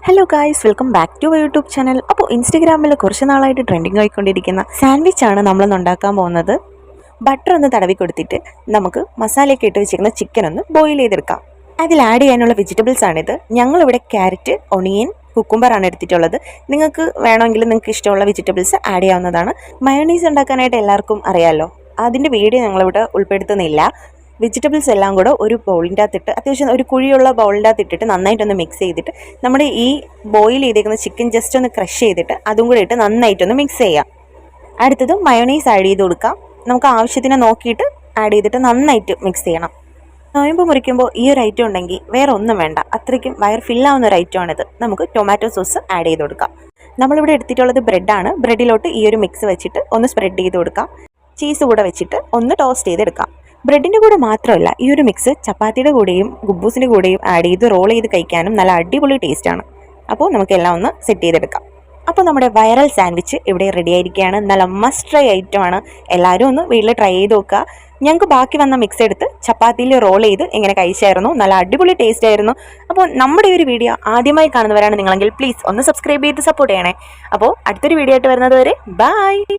Hello guys, welcome back to YouTube channel. അപ്പോൾ ഇൻസ്റ്റഗ്രാമിൽ കുറച്ച് നാളായിട്ട് ട്രെൻഡിങ് ആയിക്കൊണ്ടിരിക്കുന്ന സാൻഡ്വിച്ചാണ് നമ്മളിന്ന് ഉണ്ടാക്കാൻ പോകുന്നത്. ബട്ടർ ഒന്ന് തടവി കൊടുത്തിട്ട് നമുക്ക് മസാലയൊക്കെ ഇട്ട് വെച്ചിരിക്കുന്ന ചിക്കൻ ഒന്ന് ബോയിൽ ചെയ്തെടുക്കാം. അതിൽ ആഡ് ചെയ്യാനുള്ള വെജിറ്റബിൾസ് ആണിത്. ഞങ്ങളിവിടെ ക്യാരറ്റ്, ഒണിയൻ, കുക്കുംബറാണ് എടുത്തിട്ടുള്ളത്. നിങ്ങൾക്ക് വേണമെങ്കിൽ നിങ്ങൾക്ക് ഇഷ്ടമുള്ള വെജിറ്റബിൾസ് ആഡ് ചെയ്യാവുന്നതാണ്. മയോണൈസ് ഉണ്ടാക്കാനായിട്ട് എല്ലാവർക്കും അറിയാമല്ലോ, അതിൻ്റെ വീഡിയോ ഞങ്ങളിവിടെ ഉൾപ്പെടുത്തുന്നില്ല. വെജിറ്റബിൾസ് എല്ലാം കൂടെ ഒരു ബൗളിൻ്റെ അകത്തിട്ട്, അത്യാവശ്യം ഒരു കുഴിയുള്ള ബൗളിൻ്റെ അകത്ത് ഇട്ടിട്ട് നന്നായിട്ടൊന്ന് മിക്സ് ചെയ്തിട്ട് നമ്മുടെ ഈ ബോയിൽ ചെയ്തേക്കുന്ന ചിക്കൻ ജസ്റ്റ് ഒന്ന് ക്രഷ് ചെയ്തിട്ട് അതും കൂടെ ഇട്ട് നന്നായിട്ടൊന്ന് മിക്സ് ചെയ്യാം. അടുത്തത് മയോണൈസ് ആഡ് ചെയ്ത് കൊടുക്കാം. നമുക്ക് ആവശ്യത്തിന് നോക്കിയിട്ട് ആഡ് ചെയ്തിട്ട് നന്നായിട്ട് മിക്സ് ചെയ്യണം. നോയമ്പ് മുറിക്കുമ്പോൾ ഈ ഒരു ഐറ്റം ഉണ്ടെങ്കിൽ വേറെ ഒന്നും വേണ്ട, അത്രയ്ക്കും വയർ ഫില്ലാവുന്ന ഒരു ഐറ്റമാണിത്. നമുക്ക് ടൊമാറ്റോ സോസ് ആഡ് ചെയ്ത് കൊടുക്കാം. നമ്മളിവിടെ എടുത്തിട്ടുള്ളത് ബ്രെഡാണ്. ബ്രെഡിലോട്ട് ഈ ഒരു മിക്സ് വെച്ചിട്ട് ഒന്ന് സ്പ്രെഡ് ചെയ്ത് കൊടുക്കാം. ചീസ് കൂടെ വെച്ചിട്ട് ഒന്ന് ടോസ്റ്റ് ചെയ്തെടുക്കാം. ബ്രെഡിൻ്റെ കൂടെ മാത്രമല്ല, ഈ ഒരു മിക്സ് ചപ്പാത്തിയുടെ കൂടെയും ഗുബൂസിൻ്റെ കൂടെയും ആഡ് ചെയ്ത് റോൾ ചെയ്ത് കഴിക്കാനും നല്ല അടിപൊളി ടേസ്റ്റാണ്. അപ്പോൾ നമുക്കെല്ലാം ഒന്ന് സെറ്റ് ചെയ്തെടുക്കാം. അപ്പോൾ നമ്മുടെ വൈറൽ സാൻഡ്വിച്ച് ഇവിടെ റെഡി ആയിരിക്കുകയാണ്. നല്ല മസ്റ്റ് ട്രൈ ഐറ്റമാണ്. എല്ലാവരും ഒന്ന് വീട്ടിൽ ട്രൈ ചെയ്ത് നോക്കുക. ഞങ്ങൾക്ക് ബാക്കി വന്ന മിക്സ് എടുത്ത് ചപ്പാത്തിയിൽ റോൾ ചെയ്ത് ഇങ്ങനെ കഴിച്ചായിരുന്നു. നല്ല അടിപൊളി ടേസ്റ്റ് ആയിരുന്നു. അപ്പോൾ നമ്മുടെ ഈ ഒരു വീഡിയോ ആദ്യമായി കാണുന്നവരാണ് നിങ്ങളെങ്കിൽ പ്ലീസ് ഒന്ന് സബ്സ്ക്രൈബ് ചെയ്ത് സപ്പോർട്ട് ചെയ്യണേ. അപ്പോൾ അടുത്തൊരു വീഡിയോ ആയിട്ട് വരുന്നത് വരെ ബൈ.